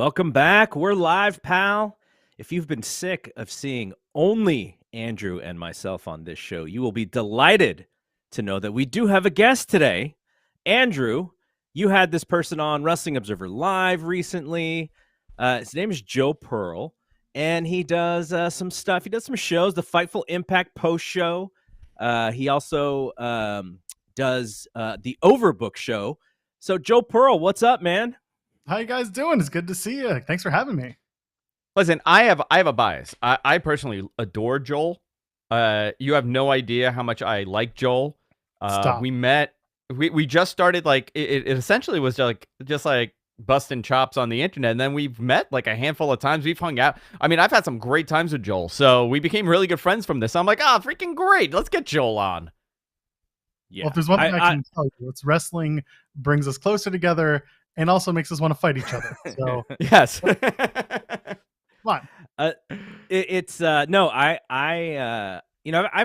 Welcome back. We're live, pal. If you've been sick of seeing only Andrew and myself on this show, you will be delighted to know that we do have a guest today. Andrew, you had this person on Wrestling Observer Live recently. His name is Joe Pearl, and he does some stuff. He does some shows, the Fightful Impact post show. He also does the Overbook show. So, Joe Pearl, what's up, man? How you guys doing? It's good to see you. Thanks for having me. Listen, I have a bias. I personally adore Joel. You have no idea how much I like Joel. Stop. We met. We just started like it essentially was just like busting chops on the internet, and then we've met like a handful of times. We've hung out. I mean, I've had some great times with Joel, so we became really good friends from this. I'm like, freaking great! Let's get Joel on. Yeah. Well, if there's one thing I can tell you, it's wrestling brings us closer together and also makes us want to fight each other. So yes. Come on. I've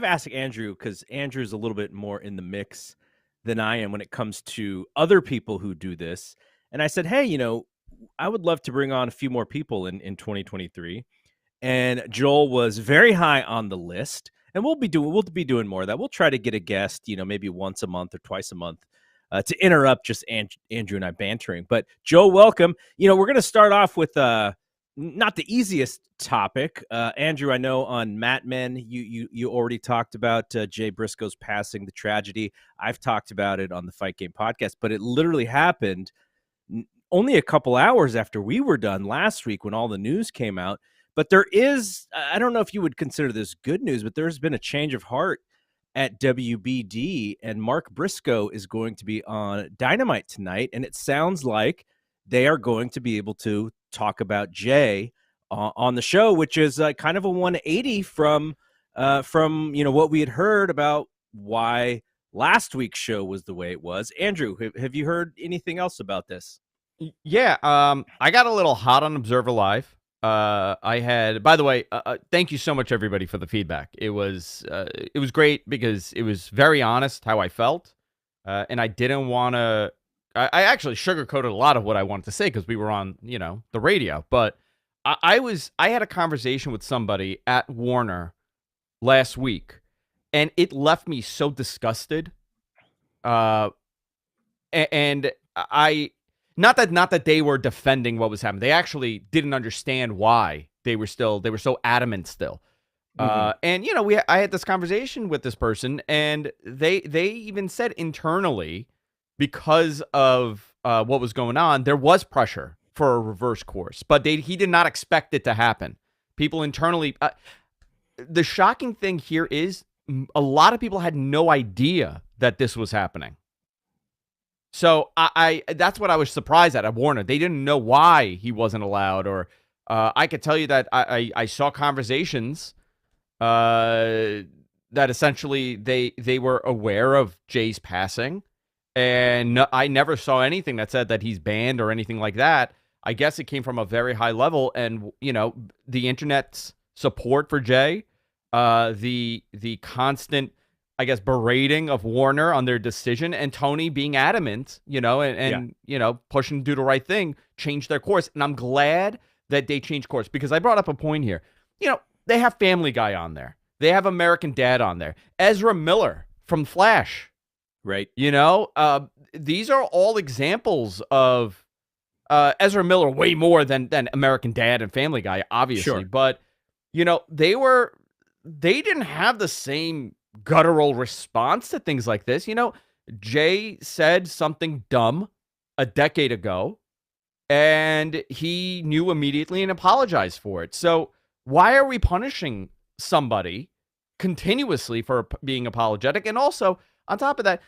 asked Andrew because Andrew's a little bit more in the mix than I am when it comes to other people who do this. And I said, hey, I would love to bring on a few more people in 2023. And Joel was very high on the list. And we'll be doing more of that. We'll try to get a guest, maybe once a month or twice a month to interrupt just Andrew and I bantering. But Joe, welcome. We're going to start off with not the easiest topic. Andrew, I know on Mat Men, you already talked about Jay Briscoe's passing, the tragedy. I've talked about it on the Fight Game podcast, but it literally happened only a couple hours after we were done last week when all the news came out. But there is, I don't know if you would consider this good news, but there's been a change of heart at WBD, and Mark Briscoe is going to be on Dynamite tonight, and it sounds like they are going to be able to talk about Jay on the show, which is kind of a 180 from what we had heard about why last week's show was the way it was. Andrew, have you heard anything else about this? Yeah, I got a little hot on Observer Live. I had, by the way, thank you so much, everybody, for the feedback. It was great because it was very honest how I felt, and I didn't want to. I actually sugarcoated a lot of what I wanted to say because we were on, the radio. But I had a conversation with somebody at Warner last week, and it left me so disgusted. And I. Not that they were defending what was happening. They actually didn't understand why they were so adamant still. Mm-hmm. And I had this conversation with this person, and they even said internally, because of what was going on, there was pressure for a reverse course, but he did not expect it to happen. People internally, the shocking thing here is a lot of people had no idea that this was happening. So I that's what I was surprised at Warner. They didn't know why he wasn't allowed, or I could tell you that I saw conversations that essentially they were aware of Jay's passing, and I never saw anything that said that he's banned or anything like that. I guess it came from a very high level, and the internet's support for Jay, the constant, I guess, berating of Warner on their decision, and Tony being adamant, and pushing to do the right thing, changed their course. And I'm glad that they changed course, because I brought up a point here. They have Family Guy on there. They have American Dad on there. Ezra Miller from Flash. Right. These are all examples of Ezra Miller way more than American Dad and Family Guy, obviously. Sure. But, they didn't have the same guttural response to things like this. Jay said something dumb a decade ago, and he knew immediately and apologized for it. So why are we punishing somebody continuously for being apologetic? And also, on top of that,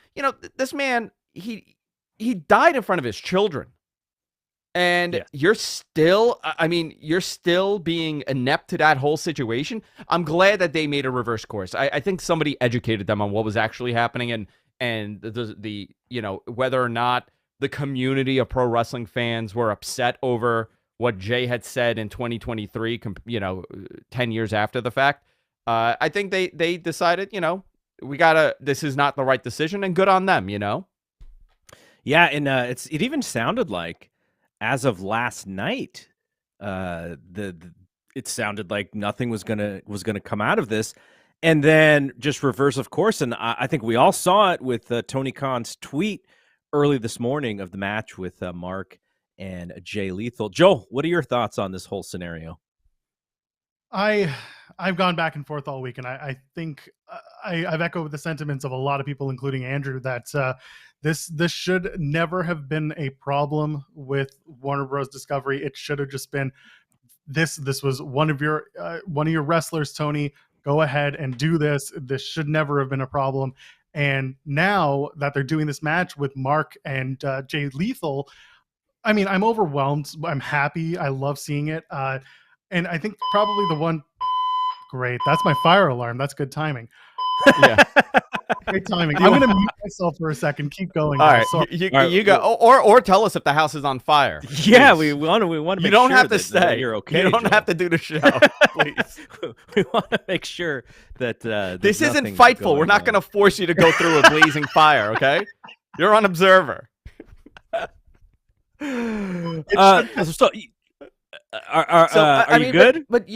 this man, he died in front of his children. And you're still being inept to that whole situation. I'm glad that they made a reverse course. I think somebody educated them on what was actually happening, and the whether or not the community of pro wrestling fans were upset over what Jay had said in 2023, 10 years after the fact. I think they decided, this is not the right decision, and good on them, Yeah, and it even sounded like, as of last night, it sounded like nothing was gonna come out of this, and then just reverse of course. And I think we all saw it with Tony Khan's tweet early this morning of the match with Mark and Jay Lethal. Joe, what are your thoughts on this whole scenario? I've gone back and forth all week, and I think I've echoed the sentiments of a lot of people, including Andrew, that this should never have been a problem with Warner Bros. Discovery. It should have just been this was one of your wrestlers, Tony. Go ahead and do this. This should never have been a problem. And now that they're doing this match with Mark and Jay Lethal, I mean, I'm overwhelmed. I'm happy. I love seeing it. And I think probably the one, great, that's my fire alarm. That's good timing. Yeah. Great timing. I'm going to mute myself for a second. Keep going. All right. You go, or tell us if the house is on fire. Yeah, we want to make you don't sure have to stay. You're okay. You don't Joel. have to do the show, please. We want to make sure that this isn't Fightful. We're not going to force you to go through a blazing fire, okay? You're on Observer. Are you good? But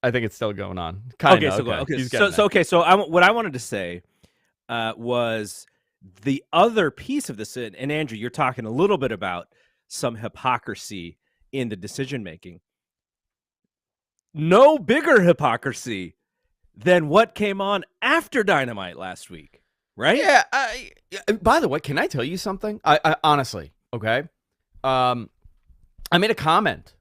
I think it's still going on. Kinda, okay. So what I wanted to say was the other piece of this, and Andrew, you're talking a little bit about some hypocrisy in the decision making. No bigger hypocrisy than what came on after Dynamite last week, right? Yeah. By the way, can I tell you something? I honestly, okay. I made a comment.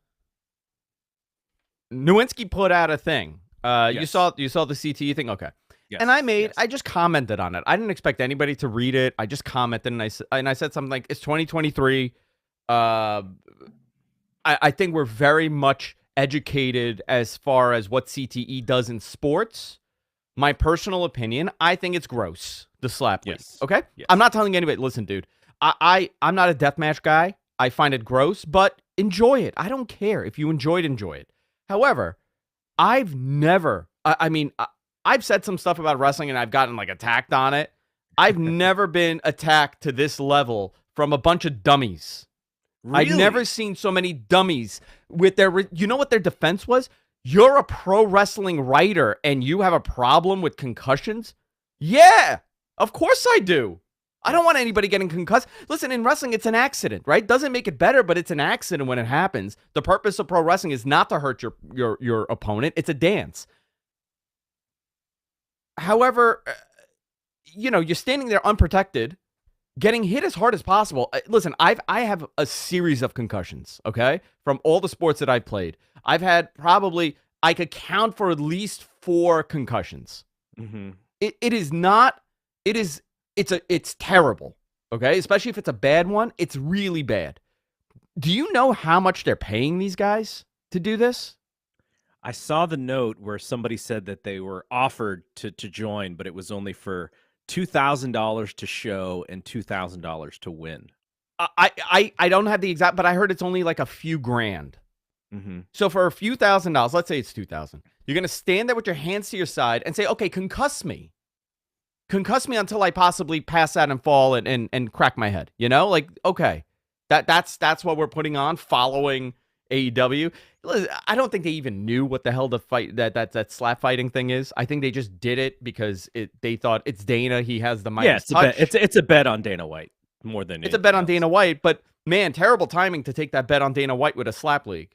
Nowinski put out a thing. Yes. You saw the CTE thing, okay? Yes. And I just commented on it. I didn't expect anybody to read it. I just commented and I said something like, "It's 2023. I think we're very much educated as far as what CTE does in sports. My personal opinion, I think it's gross. The slap league. Yes. Okay? Yes. I'm not telling anybody. Listen, dude. I'm not a deathmatch guy. I find it gross, but enjoy it. I don't care if you enjoy it. However, I've never, I've said some stuff about wrestling and I've gotten like attacked on it. I've never been attacked to this level from a bunch of dummies. Really? I've never seen so many dummies with you know what their defense was? You're a pro wrestling writer and you have a problem with concussions? Yeah, of course I do. I don't want anybody getting concussed. Listen, in wrestling, it's an accident, right? Doesn't make it better, but it's an accident when it happens. The purpose of pro wrestling is not to hurt your opponent. It's a dance. However, you're standing there unprotected, getting hit as hard as possible. Listen, I have a series of concussions, okay? From all the sports that I've played. I've had I could count for at least 4 concussions. Mm-hmm. It's terrible, okay? Especially if it's a bad one, it's really bad. Do you know how much they're paying these guys to do this? I saw the note where somebody said that they were offered to join, but it was only for $2,000 to show and $2,000 to win. I don't have the exact, but I heard it's only like a few grand. Mm-hmm. So for a few $1,000s, let's say it's $2,000, you're going to stand there with your hands to your side and say, okay, concuss me. Concuss me until I possibly pass out and fall and crack my head. Like, okay, that's what we're putting on following AEW. I don't think they even knew what the hell the fight that slap fighting thing is. I think they just did it because they thought it's Dana. He has the mic. Yeah, it's a bet on Dana White more than it's a bet on Dana White. But man, terrible timing to take that bet on Dana White with a slap league.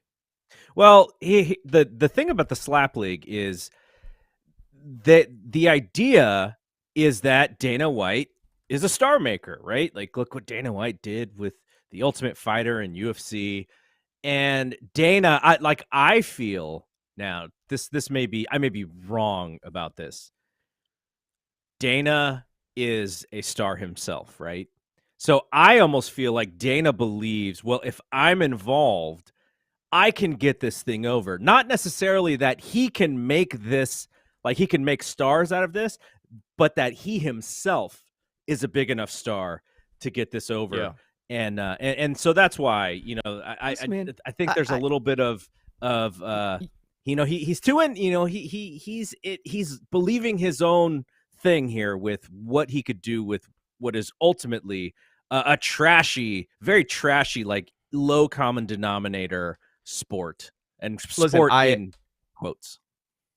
Well, the thing about the slap league is that the idea is that Dana White is a star maker, right? Like, look what Dana White did with the Ultimate Fighter and UFC. And Dana, I feel now this may be, I may be wrong about this. Dana is a star himself, right? So I almost feel like Dana believes, well, if I'm involved, I can get this thing over. Not necessarily that he can make this, like he can make stars out of this, but that he himself is a big enough star to get this over. Yeah. And so that's why, I think there's a little bit of he's doing, he's believing his own thing here with what he could do with what is ultimately a trashy, very trashy, like low common denominator sport, and Listen, sport in quotes.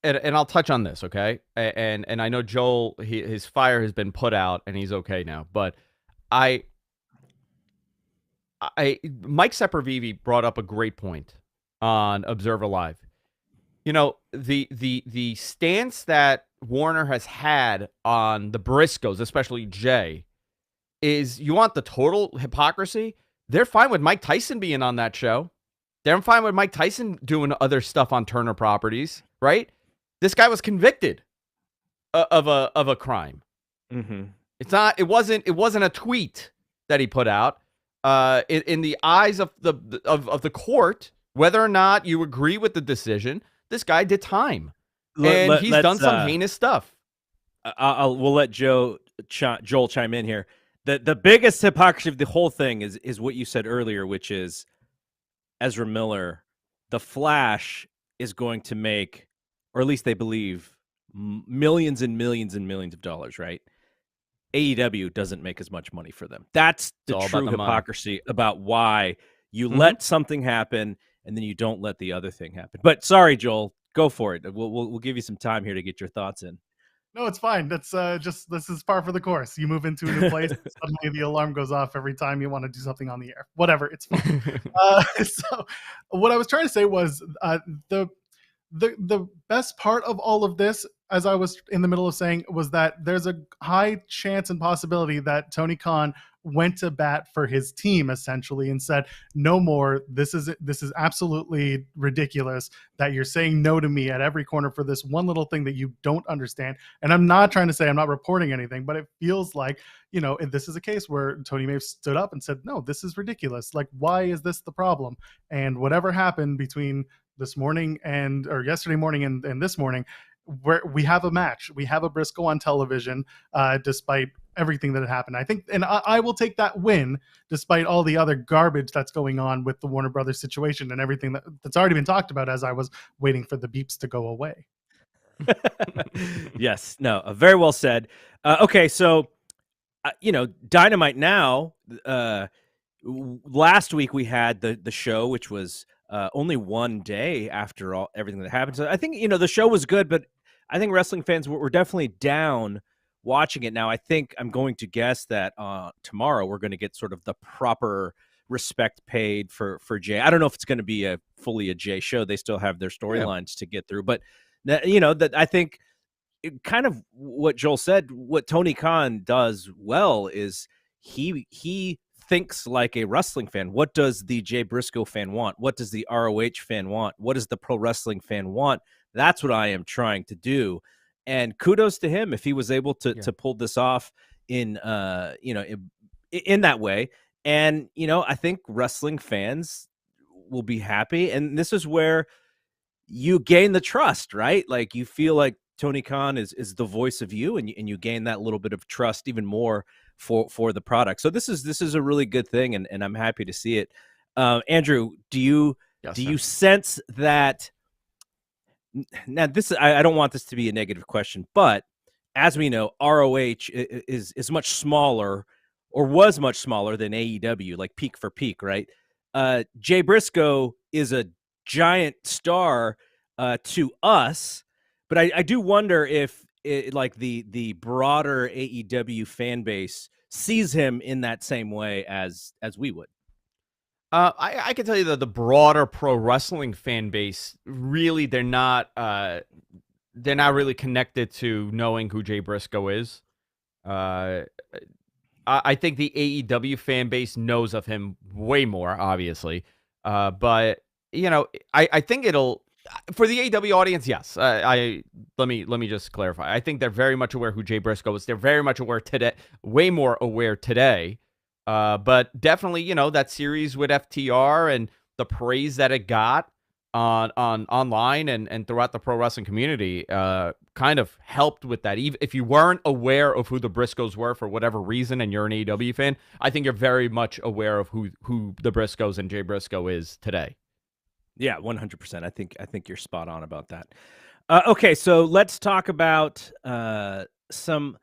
And I'll touch on this, okay? And I know Joel, his fire has been put out and he's okay now, but Mike Sempervive brought up a great point on Observer Live. You know, the stance that Warner has had on the Briscoes, especially Jay, is you want the total hypocrisy? They're fine with Mike Tyson being on that show. They're fine with Mike Tyson doing other stuff on Turner Properties, right? This guy was convicted of a crime. Mm-hmm. It wasn't a tweet that he put out. In the eyes of the court, whether or not you agree with the decision, this guy did time, and he's done some heinous stuff. We'll let Joel chime in here. The biggest hypocrisy of the whole thing is what you said earlier, which is Ezra Miller, the Flash is going to make, or at least they believe, millions and millions and millions of dollars, right? AEW doesn't make as much money for them. That's the true hypocrisy about why you let something happen and then you don't let the other thing happen. But sorry, Joel, go for it. We'll give you some time here to get your thoughts in. No, it's fine. That's this is par for the course. You move into a new place, suddenly the alarm goes off every time you want to do something on the air. Whatever, it's fine. So what I was trying to say was the best part of all of this, as I was in the middle of saying, was that there's a high chance and possibility that Tony Khan went to bat for his team essentially and said, no more, this is absolutely ridiculous that you're saying no to me at every corner for this one little thing that you don't understand. And I'm not trying to say, I'm not reporting anything, but it feels like, you know, this is a case where Tony may have stood up and said, no, this is ridiculous. Like, why is this the problem? And whatever happened between this morning or yesterday morning and this morning, where we have a match, we have a Briscoe on television, despite everything that had happened. I think, and I will take that win despite all the other garbage that's going on with the Warner Brothers situation and everything that's already been talked about as I was waiting for the beeps to go away. Yes, no, very well said. Okay, so Dynamite now. Last week we had the show, which was only one day after everything that happened. So I think the show was good, but I think wrestling fans were definitely down watching it. Now I think I'm going to guess that tomorrow we're going to get sort of the proper respect paid for Jay. I don't know if it's going to be fully a Jay show. They still have their storylines to get through, but that I think kind of what Joel said, what Tony Khan does well is he thinks like a wrestling fan. What does the Jay Briscoe fan want? What does the ROH fan want? What does the pro wrestling fan want? That's what I am trying to do. And kudos to him if he was able to pull this off in that way. And, I think wrestling fans will be happy. And this is where you gain the trust, right? Like you feel like Tony Khan is the voice of you, and you gain that little bit of trust even more for the product. So this is a really good thing, and I'm happy to see it. Andrew, do you sense that? Now, I don't want this to be a negative question, but as we know, ROH is much smaller, or was much smaller than AEW, like peak for peak, right? Jay Briscoe is a giant star to us, but I do wonder if the broader AEW fan base sees him in that same way as we would. I can tell you that the broader pro wrestling fan base, really, they're not really connected to knowing who Jay Briscoe is. I think the AEW fan base knows of him way more, obviously. But I think it'll, for the AEW audience, yes. Let me just clarify. I think they're very much aware who Jay Briscoe is. They're very much aware today, way more aware today. But definitely, that series with FTR and the praise that it got on online and throughout the pro wrestling community kind of helped with that. Even if you weren't aware of who the Briscoes were for whatever reason and you're an AEW fan, I think you're very much aware of who the Briscoes and Jay Briscoe is today. Yeah, 100%. I think you're spot on about that. Okay, so let's talk about some.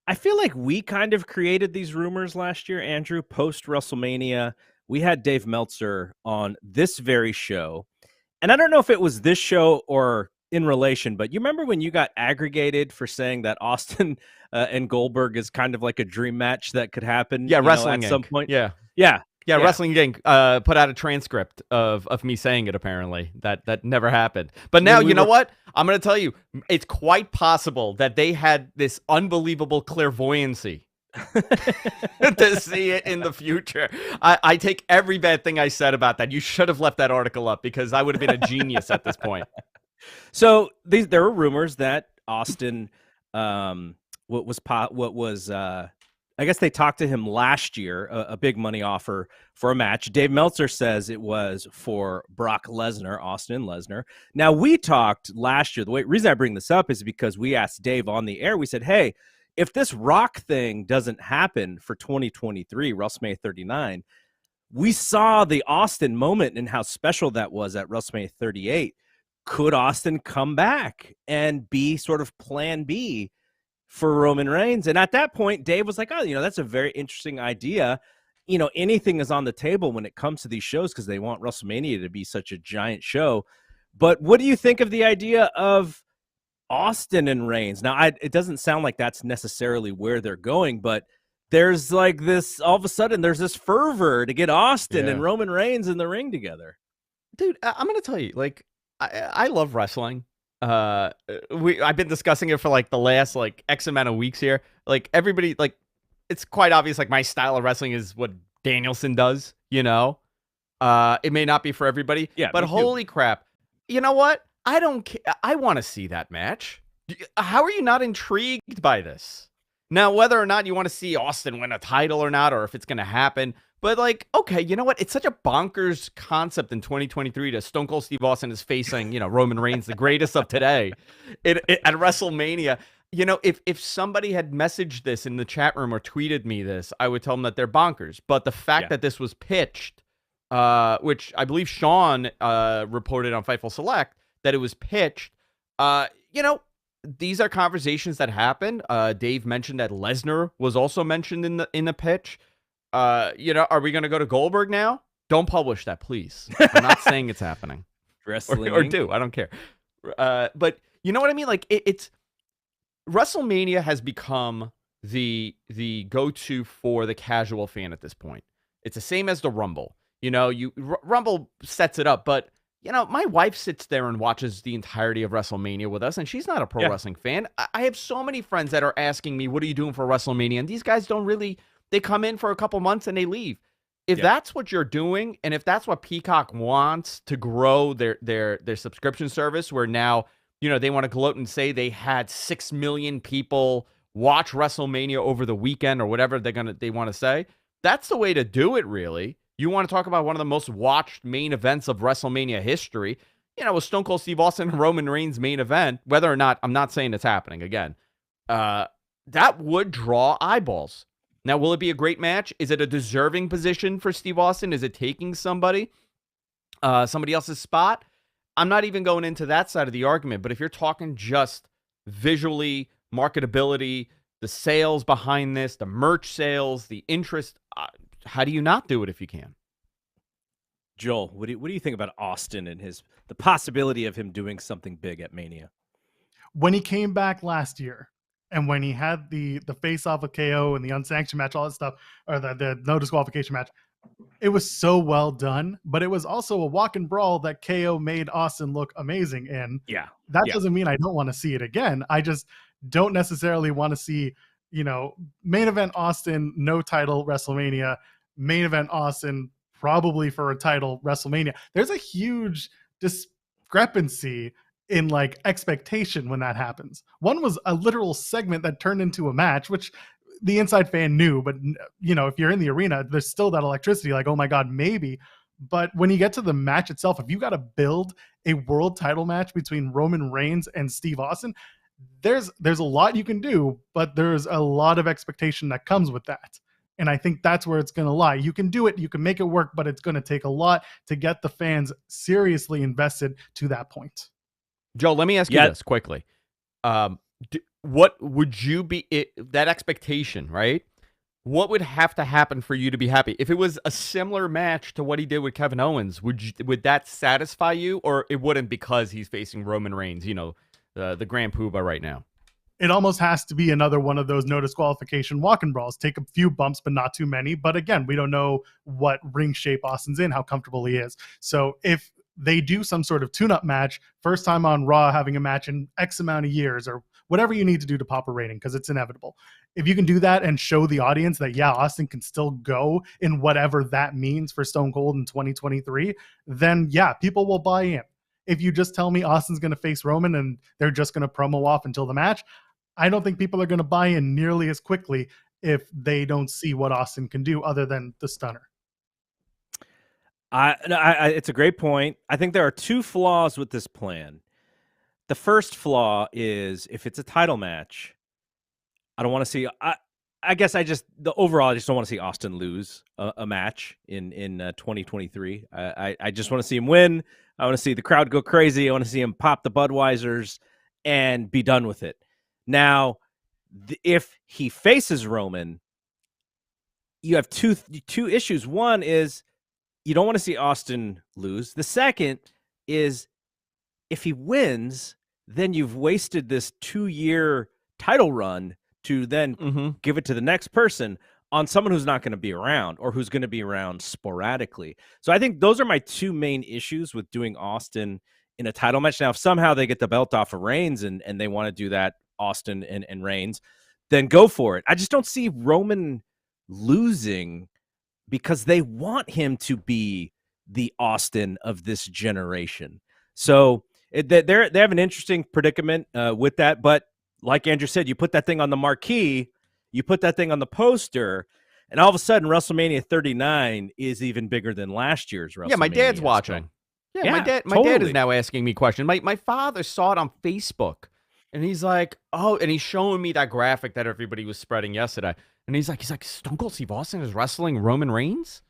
I feel like we kind of created these rumors last year, Andrew. Post WrestleMania, we had Dave Meltzer on this very show, And I don't know if it was this show or in relation, but you remember when you got aggregated for saying that Austin and Goldberg is kind of like a dream match that could happen, Yeah, Wrestling at some Inc. point? Yeah. Yeah. Yeah, Yeah. Wrestling Inc. Put out a transcript of me saying it. Apparently, that never happened. But now, When we you know were what? I'm going to tell you, it's quite possible that they had this unbelievable clairvoyancy to see it in the future. I take every bad thing I said about that. You should have left that article up because I would have been a genius at this point. So there were rumors that Austin, what was I guess they talked to him last year, a big money offer for a match. Dave Meltzer says it was for Brock Lesnar, Austin Lesnar. Now we talked last year. The reason I bring this up is because we asked Dave on the air. We said, "Hey, if this Rock thing doesn't happen for 2023, WrestleMania 39." We saw the Austin moment and how special that was at WrestleMania 38. Could Austin come back and be sort of plan B for Roman Reigns? And at that point, Dave was like, oh, that's a very interesting idea. Anything is on the table when it comes to these shows because they want WrestleMania to be such a giant show. But what do you think of the idea of Austin and Reigns? Now, it doesn't sound like that's necessarily where they're going, but there's like this, all of a sudden, there's this fervor to get Austin and Roman Reigns in the ring together. Dude, I'm going to tell you, like, I love wrestling. I've been discussing it for like the last like X amount of weeks here. Like everybody, like it's quite obvious. Like my style of wrestling is what Danielson does. It may not be for everybody. Yeah, but holy crap! You know what? I don't care. I want to see that match. How are you not intrigued by this? Now, whether or not you want to see Austin win a title or not, or if it's going to happen. But, like, okay, you know what? It's such a bonkers concept in 2023 that Stone Cold Steve Austin is facing, Roman Reigns, the greatest of today, at WrestleMania. If somebody had messaged this in the chat room or tweeted me this, I would tell them that they're bonkers. But the fact that this was pitched, which I believe Sean reported on Fightful Select, that it was pitched, these are conversations that happen. Dave mentioned that Lesnar was also mentioned in the pitch. Are we going to go to Goldberg now? Don't publish that, please. I'm not saying it's happening. Wrestling or do. I don't care. But you know what I mean? Like it's WrestleMania has become the go-to for the casual fan at this point. It's the same as the Rumble. Rumble sets it up, but my wife sits there and watches the entirety of WrestleMania with us, and she's not a pro wrestling fan. I have so many friends that are asking me, what are you doing for WrestleMania? And these guys don't really... They come in for a couple months and they leave. If that's what you're doing, and if that's what Peacock wants to grow their subscription service, where now they want to gloat and say they had 6 million people watch WrestleMania over the weekend or whatever they want to say, that's the way to do it. Really, you want to talk about one of the most watched main events of WrestleMania history? With Stone Cold Steve Austin and Roman Reigns main event, whether or not I'm not saying it's happening again, that would draw eyeballs. Now, will it be a great match? Is it a deserving position for Steve Austin? Is it taking somebody else's spot? I'm not even going into that side of the argument, but if you're talking just visually, marketability, the sales behind this, the merch sales, the interest, how do you not do it if you can? Joel, what do you think about Austin and the possibility of him doing something big at Mania? When he came back last year, and when he had the face-off of KO and the unsanctioned match, all that stuff, or the no disqualification match, it was so well done, but it was also a walk and brawl that KO made Austin look amazing in. Yeah. That doesn't mean I don't want to see it again. I just don't necessarily want to see, main event Austin, no title WrestleMania, main event Austin, probably for a title WrestleMania. There's a huge discrepancy in like expectation when that happens. One was a literal segment that turned into a match, which the inside fan knew, but if you're in the arena, there's still that electricity, like, oh my God, maybe. But when you get to the match itself, if you got to build a world title match between Roman Reigns and Steve Austin, there's a lot you can do, but there's a lot of expectation that comes with that. And I think that's where it's going to lie. You can do it, you can make it work, but it's going to take a lot to get the fans seriously invested to that point. Joe, let me ask you this quickly. What would you be that expectation, right? what would have to happen for you to be happy? If it was a similar match to what he did with Kevin Owens, would that satisfy you, or it wouldn't because he's facing Roman Reigns, the Grand Poobah right now? It almost has to be another one of those no disqualification walk-in brawls. Take a few bumps, but not too many. But again, we don't know what ring shape Austin's in, how comfortable he is. So if they do some sort of tune-up match, first time on Raw having a match in X amount of years, or whatever you need to do to pop a rating, because it's inevitable. If you can do that and show the audience that, yeah, Austin can still go in whatever that means for Stone Cold in 2023, then yeah, people will buy in. If you just tell me Austin's going to face Roman and they're just going to promo off until the match, I don't think people are going to buy in nearly as quickly if they don't see what Austin can do other than the stunner. It's a great point. I think there are two flaws with this plan. The first flaw is if it's a title match, I don't want to see. I guess I just don't want to see Austin lose a match in 2023. I just want to see him win. I want to see the crowd go crazy. I want to see him pop the Budweisers and be done with it. Now, if he faces Roman, you have two issues. One is you don't want to see Austin lose. The second is if he wins, then you've wasted this 2-year title run to then give it to the next person on someone who's not going to be around or who's going to be around sporadically. So I think those are my two main issues with doing Austin in a title match. Now, if somehow they get the belt off of Reigns and they want to do that, Austin and Reigns, then go for it. I just don't see Roman losing because they want him to be the Austin of this generation. So they have an interesting predicament with that. But like Andrew said, you put that thing on the marquee, you put that thing on the poster, and all of a sudden WrestleMania 39 is even bigger than last year's WrestleMania. Yeah, my dad's watching. Yeah, my dad is now asking me questions. My father saw it on Facebook. And he's like, oh, and he's showing me that graphic that everybody was spreading yesterday. And he's like, Stone Cold Steve Austin is wrestling Roman Reigns?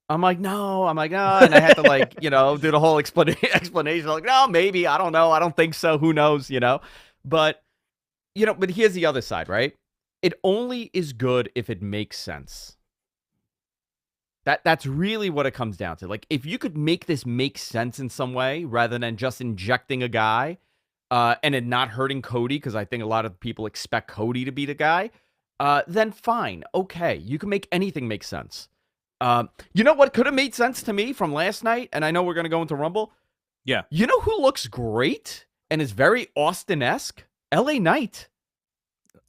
I'm like, no. And I had to do the whole explanation. Like, no, maybe, I don't know. I don't think so. Who knows, But, but here's the other side, right? It only is good if it makes sense. That's really what it comes down to. Like, if you could make this make sense in some way rather than just injecting a guy, and it not hurting Cody, because I think a lot of people expect Cody to be the guy, then fine. Okay, you can make anything make sense. You know what could have made sense to me from last night, and I know we're going to go into Rumble? Yeah. You know who looks great and is very Austin-esque? LA Knight.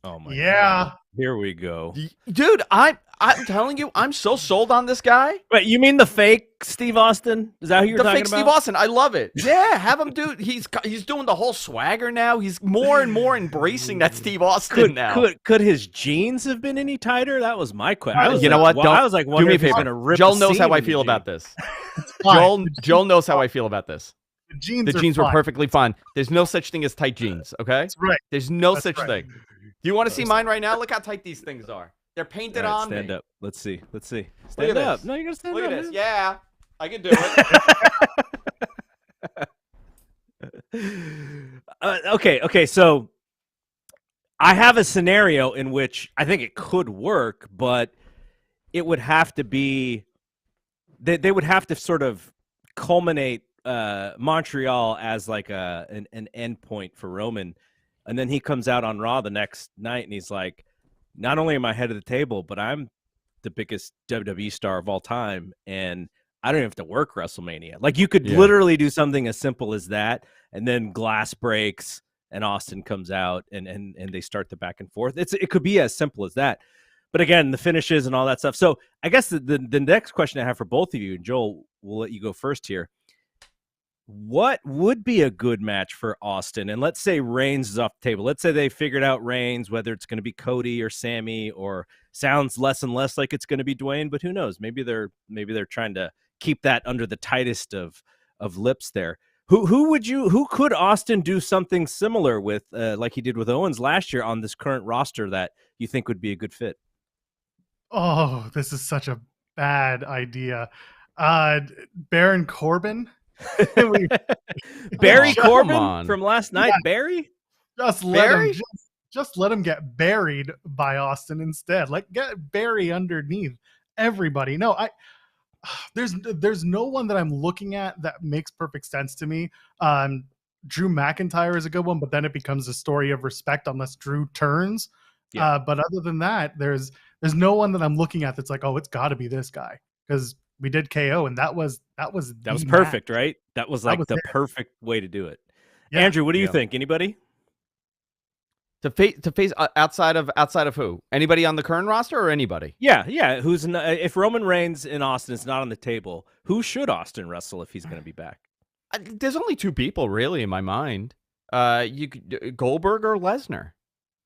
Oh, my God. Here we go. Dude, I'm telling you, I'm so sold on this guy. Wait, you mean the fake Steve Austin? Is that who you're talking about? The fake Steve Austin. I love it. Yeah, have him do. He's doing the whole swagger now. He's more and more embracing that Steve Austin now. Could his jeans have been any tighter? That was my question. You know what? I was like, do me a favor. Joel knows how I feel about this. Joel knows how I feel about this. The jeans were perfectly fine. There's no such thing as tight jeans. Okay, that's right. There's no such thing. Do you want to see mine right now? Look how tight these things are. They're painted on me. Stand up. Let's see. Stand up. No, you gotta stand up. Look at this. Yeah, I can do it. Okay. So I have a scenario in which I think it could work, but it would have to be. They would have to sort of culminate Montreal as like an end point for Roman. And then he comes out on Raw the next night and he's like, not only am I head of the table, but I'm the biggest WWE star of all time. And I don't even have to work WrestleMania. Like, you could literally do something as simple as that. And then glass breaks and Austin comes out and they start the back and forth. It could be as simple as that. But again, the finishes and all that stuff. So I guess the next question I have for both of you, and Joel, we'll let you go first here. What would be a good match for Austin? And let's say Reigns is off the table. Let's say they figured out Reigns, whether it's going to be Cody or Sammy, or sounds less and less like it's going to be Dwayne, but who knows? Maybe they're trying to keep that under the tightest of lips there. Who could Austin do something similar with, like he did with Owens last year on this current roster that you think would be a good fit? Oh, this is such a bad idea. Baron Corbin. Barry Corbin from last night. Yeah. Barry? Just let him just let him get buried by Austin instead. Like get Barry underneath everybody. No, there's no one that I'm looking at that makes perfect sense to me. Drew McIntyre is a good one, but then it becomes a story of respect unless Drew turns. Yeah. But other than that, there's no one that I'm looking at that's like, oh, it's got to be this guy, because we did KO and that was perfect, right? That was like was the it. perfect way to do it. Yeah. Andrew, what do you think? Anybody? To face outside of who? Anybody on the current roster or anybody? Yeah. Who's if Roman Reigns in Austin is not on the table, who should Austin wrestle if he's going to be back? There's only two people really in my mind. You could Goldberg or Lesnar.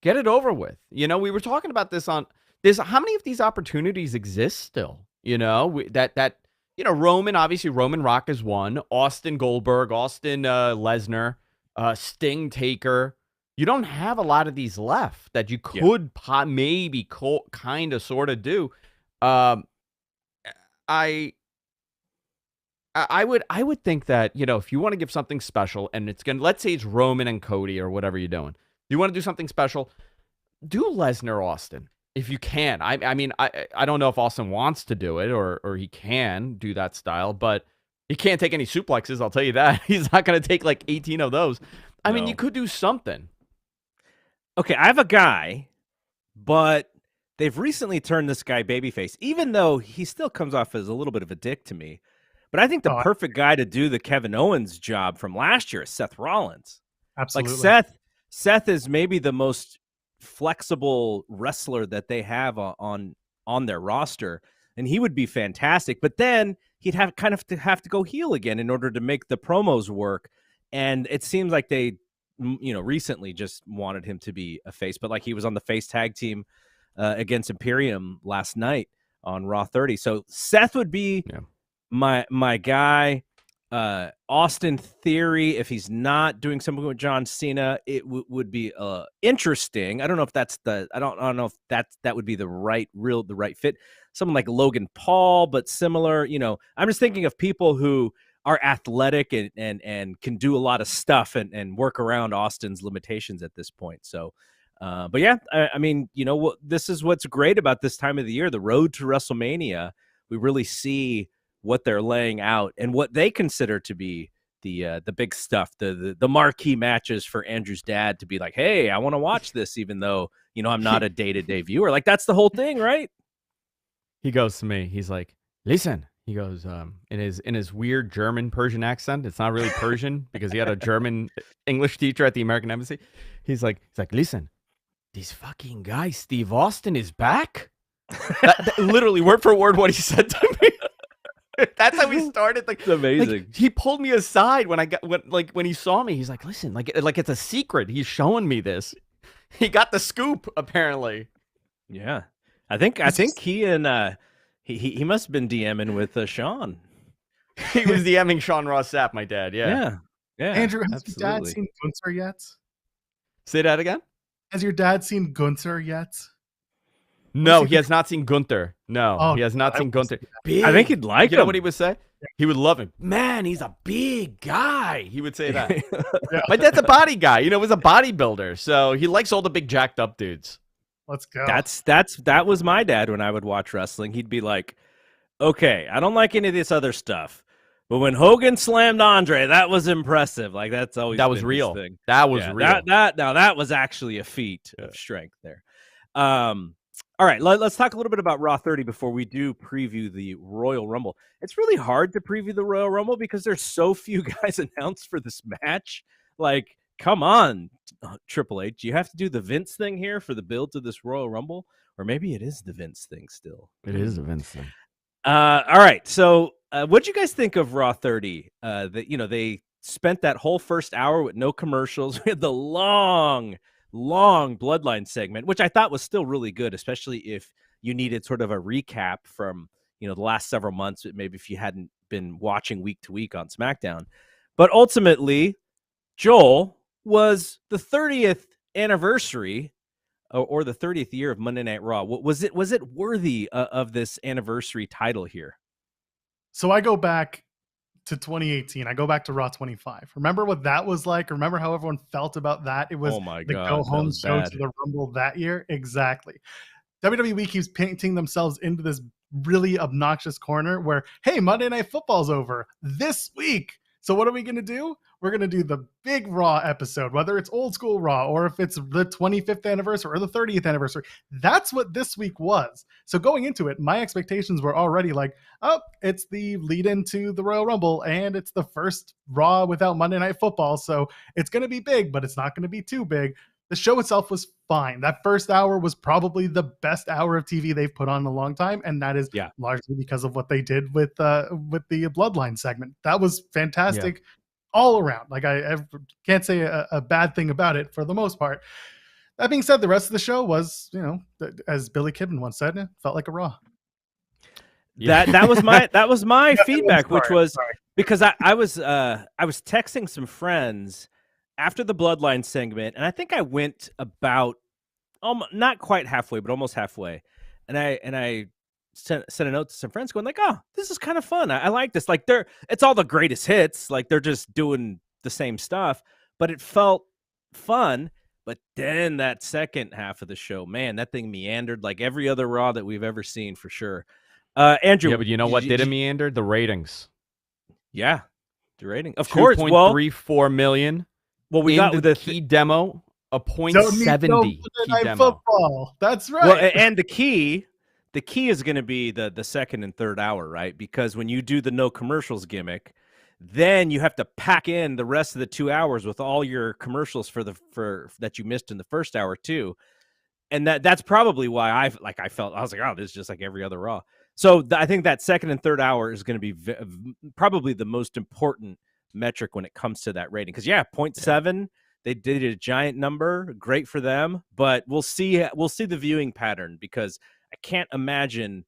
Get it over with. You know, we were talking about this on this. How many of these opportunities exist still? You know, Roman, obviously Roman Rock is one. Austin Goldberg, Austin Lesnar, Sting Taker. You don't have a lot of these left that you could maybe kind of sort of do. I would think that, you know, if you want to give something special and it's going to, let's say it's Roman and Cody or whatever you're doing. You want to do something special, do Lesnar Austin if you can. I mean, I don't know if Austin wants to do it or he can do that style, but he can't take any suplexes. I'll tell you that. He's not going to take like 18 of those. I mean, you could do something. Okay, I have a guy, but they've recently turned this guy babyface, even though he still comes off as a little bit of a dick to me. But I think the perfect guy to do the Kevin Owens job from last year is Seth Rollins. Absolutely. Like Seth is maybe the most flexible wrestler that they have on their roster, and he would be fantastic. But then he'd have to go heel again in order to make the promos work. And it seems like they, you know, recently just wanted him to be a face, but like he was on the face tag team against Imperium last night on Raw 30. So Seth would be my guy. Austin Theory, if he's not doing something with John Cena, it would be interesting. I don't know if that's I don't know if that would be the right fit. Someone like Logan Paul, but similar. You know, I'm just thinking of people who are athletic and can do a lot of stuff and work around Austin's limitations at this point. So, but yeah, I mean, you know, this is what's great about this time of the year, the road to WrestleMania. We really see what they're laying out and what they consider to be the big stuff, the marquee matches for Andrew's dad to be like, hey, I want to watch this, even though, you know, I'm not a day-to-day viewer. Like, that's the whole thing, right? He goes to me, he's like, listen, he goes, in his weird German Persian accent. It's not really Persian because he had a German English teacher at the American Embassy. He's like, listen, this fucking guy, Steve Austin, is back. that literally word for word what he said to me. That's how we started. Like, it's amazing. Like, he pulled me aside when he saw me. He's like, listen, like it's a secret. He's showing me this. He got the scoop, apparently. Yeah, I think he and he must have been DMing with Sean. He was DMing Sean Ross Sapp, my dad. Yeah. Andrew, has absolutely. your dad seen Gunther yet? Say that again. Has your dad seen Gunther yet? No, he has not seen Gunther. No, he has not seen Gunther. I think he'd like him. You know what he would say? He would love him. Man, he's a big guy. He would say that. My dad's a body guy. You know, he was a bodybuilder, so he likes all the big jacked up dudes. Let's go. That was my dad when I would watch wrestling. He'd be like, okay, I don't like any of this other stuff, but when Hogan slammed Andre, that was impressive. Like, that was real. Thing. That was real. That was actually a feat of strength there. All right, let's talk a little bit about Raw 30 before we do preview the Royal Rumble. It's really hard to preview the Royal Rumble because there's so few guys announced for this match. Like, come on, Triple H. You have to do the Vince thing here for the build to this Royal Rumble? Or maybe it is the Vince thing still. It is the Vince thing. All right, so what'd you guys think of Raw 30? They spent that whole first hour with no commercials. We had the long Bloodline segment, which I thought was still really good, especially if you needed sort of a recap from, you know, the last several months, maybe if you hadn't been watching week to week on SmackDown. But ultimately, Joel, was the 30th anniversary or the 30th year of Monday Night Raw. Was it worthy of this anniversary title here? So I go back to 2018. I go back to Raw 25. Remember what that was like? Remember how everyone felt about that? It was Oh my the God, go that home was show bad. to the Rumble that year. Exactly. WWE keeps painting themselves into this really obnoxious corner where, hey, Monday Night Football's over this week. So what are we going to do? We're going to do the big Raw episode, whether it's old school Raw or if it's the 25th anniversary or the 30th anniversary. That's what this week was. So going into it, my expectations were already like, oh, it's the lead into the Royal Rumble and it's the first Raw without Monday Night Football. So it's going to be big, but it's not going to be too big. The show itself was fine. That first hour was probably the best hour of TV they've put on in a long time, and that is largely because of what they did with the Bloodline segment. That was fantastic all around. Like I can't say a bad thing about it for the most part. That being said, the rest of the show was, as Billy Kidman once said, it felt like a Raw. That was my feedback, which was sorry. because I was texting some friends after the Bloodline segment, and I think I went about not quite halfway, but almost halfway, and I sent a note to some friends going like, "Oh, this is kind of fun. I like this. Like it's all the greatest hits. Like they're just doing the same stuff, but it felt fun." But then that second half of the show, man, that thing meandered like every other Raw that we've ever seen for sure. Andrew, Yeah, but you know what did it meander? The ratings. Yeah, the rating, of course. 2.34 million. Well, we got the key demo a 0.70 key demo. Football. That's right. Well, and the key is going to be the second and third hour, right? Because when you do the no commercials gimmick, then you have to pack in the rest of the 2 hours with all your commercials for that you missed in the first hour too. And that's probably why I was like, oh, this is just like every other Raw. So I think that second and third hour is going to be probably the most important metric when it comes to that rating. Because 0.7, they did a giant number, great for them. But we'll see the viewing pattern, because I can't imagine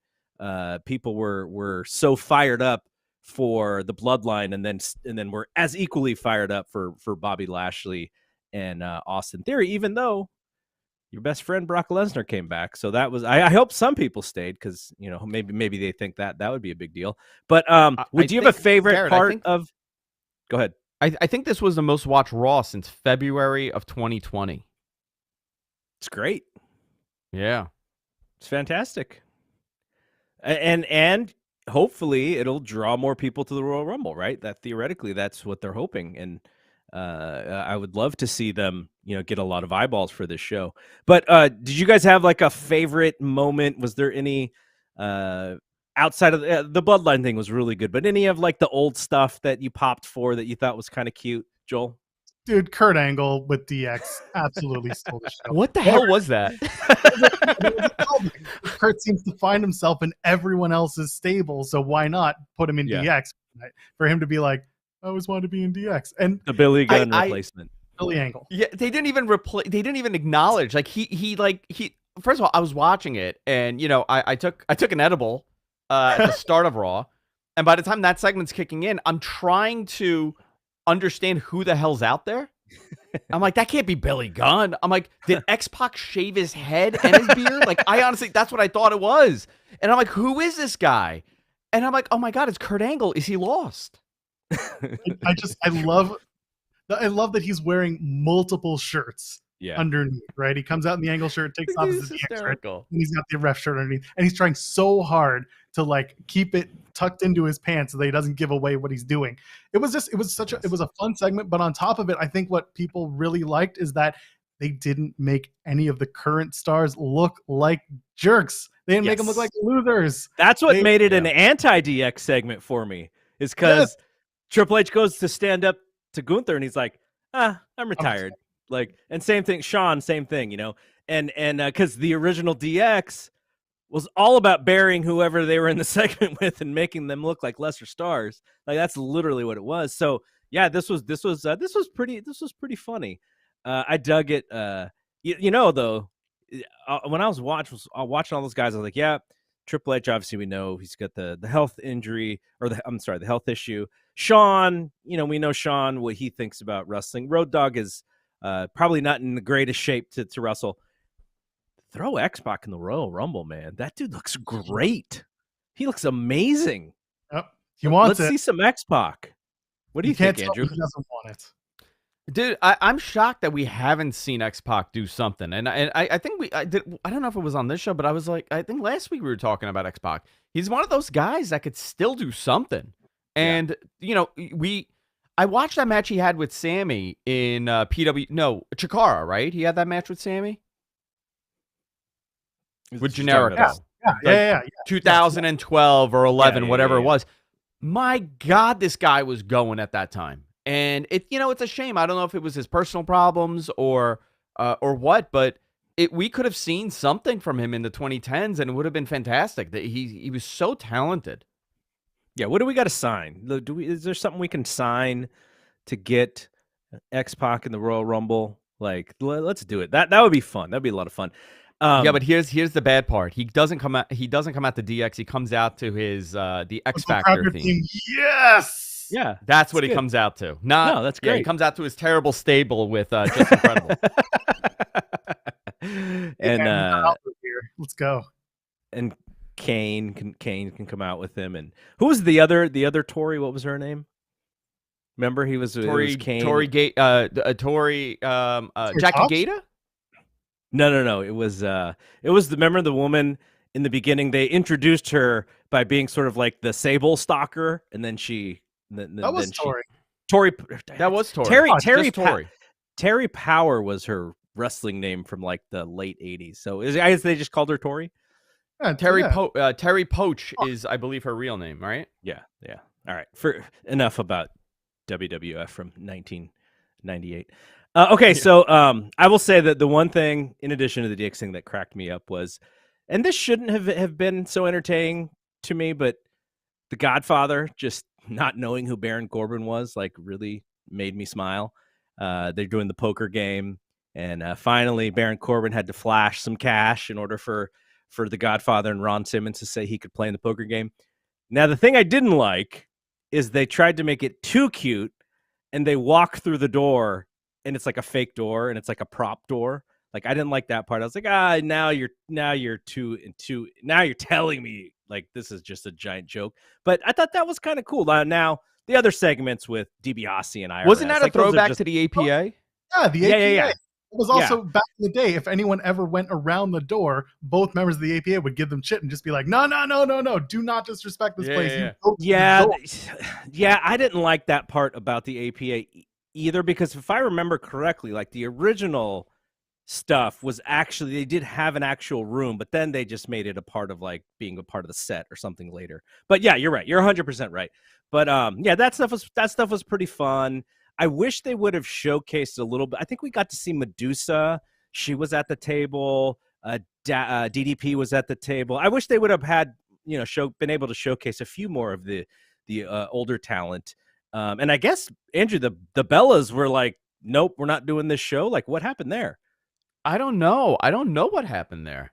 people were so fired up for the Bloodline, and then we're as equally fired up for Bobby Lashley and Austin Theory, even though your best friend Brock Lesnar came back. So that was, I hope some people stayed, because maybe they think that would be a big deal. But do you have a favorite Garrett, of? Go ahead. I think this was the most watched Raw since February of 2020. It's great. Yeah, it's fantastic. And hopefully it'll draw more people to the Royal Rumble, right? That theoretically that's what they're hoping. And I would love to see them, get a lot of eyeballs for this show. But did you guys have like a favorite moment? Was there any outside of the Bloodline thing was really good, but any of like the old stuff that you popped for that you thought was kind of cute, Joel? Dude, Kurt Angle with DX absolutely stole the show. What the hell was that? Kurt seems to find himself in everyone else's stable, so why not put him in DX? Right? For him to be like, I always wanted to be in DX. And the Billy Gunn replacement. Billy Angle. Yeah, they didn't even they didn't even acknowledge. Like he first of all, I was watching it, and I took an edible at the start of Raw, and by the time that segment's kicking in, I'm trying to understand who the hell's out there. I'm like, that can't be Billy Gunn. I'm like, did X-Pac shave his head and his beard? Like, I honestly, that's what I thought it was. And I'm like, who is this guy? And I'm like, oh my God, it's Kurt Angle. Is he lost? I love that he's wearing multiple shirts underneath, right? He comes out in the Angle shirt, takes off his DX shirt, and he's got the ref shirt underneath, and he's trying so hard to like keep it tucked into his pants so that he doesn't give away what he's doing. It was a fun segment, but on top of it, I think what people really liked is that they didn't make any of the current stars look like jerks. They didn't make them look like losers. That's what made it an anti-DX segment for me, is because Triple H goes to stand up to Gunther and he's like, I'm retired. Like, and same thing, Shawn, same thing, and because the original DX was all about burying whoever they were in the segment with and making them look like lesser stars. Like, that's literally what it was. So yeah, this was pretty funny. I dug it. Though, when I was watching all those guys, I was like, yeah, Triple H, obviously we know he's got the health injury, or the health issue. Shawn, we know Shawn, what he thinks about wrestling. Road Dogg is probably not in the greatest shape to wrestle. Throw X-Pac in the Royal Rumble, man. That dude looks great. He looks amazing. Yep. He wants Let's it. see some X-Pac. What do You you think, can't tell Andrew? me he doesn't want it. Dude, I'm shocked that we haven't seen X-Pac do something. And I think I don't know if it was on this show, but I was like, I think last week we were talking about X-Pac. He's one of those guys that could still do something. Yeah. And, I watched that match he had with Sammy in Chikara, right? He had that match with Sammy? With You're talking about Generico. Yeah. 2012 or 11, whatever it yeah. was. My God, this guy was going at that time. And it's a shame. I don't know if it was his personal problems or what, but we could have seen something from him in the 2010s, and it would have been fantastic. That he was so talented. Yeah, what do we got to sign? Is there something we can sign to get X-Pac in the Royal Rumble? Like, let's do it. That would be fun. That'd be a lot of fun. Yeah, but here's the bad part. He doesn't come out. He doesn't come out to DX. He comes out to his the X Factor theme. Yes. Yeah, that's what he comes out to. No, that's great. Yeah, he comes out to his terrible stable with Just Incredible. And let's go. And Kane can come out with him. And who was the other Tori? What was her name? Remember, he was Kane. Jackie Gata? No. It was remember the woman in the beginning. They introduced her by being sort of like the Sable Stalker, and then that was Tori. That was Tori. Terry Power was her wrestling name from like the late 80s. So I guess they just called her Tori. Terry Poach is, I believe, her real name, right? Yeah. All right. For enough about WWF from 1998. Okay, so I will say that the one thing, in addition to the DX thing, that cracked me up was, and this shouldn't have been so entertaining to me, but The Godfather, just not knowing who Baron Corbin was, like, really made me smile. They're doing the poker game, and finally Baron Corbin had to flash some cash in order for The Godfather and Ron Simmons to say he could play in the poker game. Now, the thing I didn't like is they tried to make it too cute, and they walk through the door, and it's like a fake door, and it's like a prop door. Like, I didn't like that part. I was like, now you're telling me like this is just a giant joke. But I thought that was kind of cool. Now the other segments with DiBiase and IRS, wasn't that a throwback to the APA? Yeah, the APA. Yeah. It was also back in the day. If anyone ever went around the door, both members of the APA would give them shit and just be like, "No, do not disrespect this place." Yeah. I didn't like that part about the APA either, because if I remember correctly, like the original stuff was actually, they did have an actual room, but then they just made it a part of like being a part of the set or something later. But yeah, you're right. You're 100% right. But that stuff was pretty fun. I wish they would have showcased a little bit. I think we got to see Medusa. She was at the table. DDP was at the table. I wish they would have had, been able to showcase a few more of the older talent. And I guess, Andrew, the Bellas were like, nope, we're not doing this show. Like, what happened there? I don't know what happened there.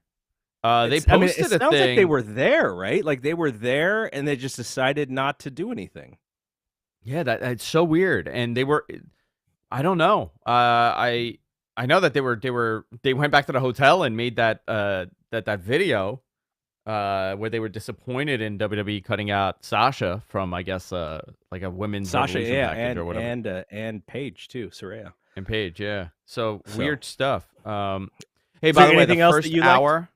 They posted it sounds like they were there, right? Like they were there and they just decided not to do anything. Yeah, that's so weird. And they were, I don't know. I know that they went back to the hotel and made that video where they were disappointed in WWE cutting out Sasha from, I guess, like a women's Sasha, package or whatever, and Paige too, Saraya. And Paige, yeah. So weird stuff. Hey, by the way, the first hour,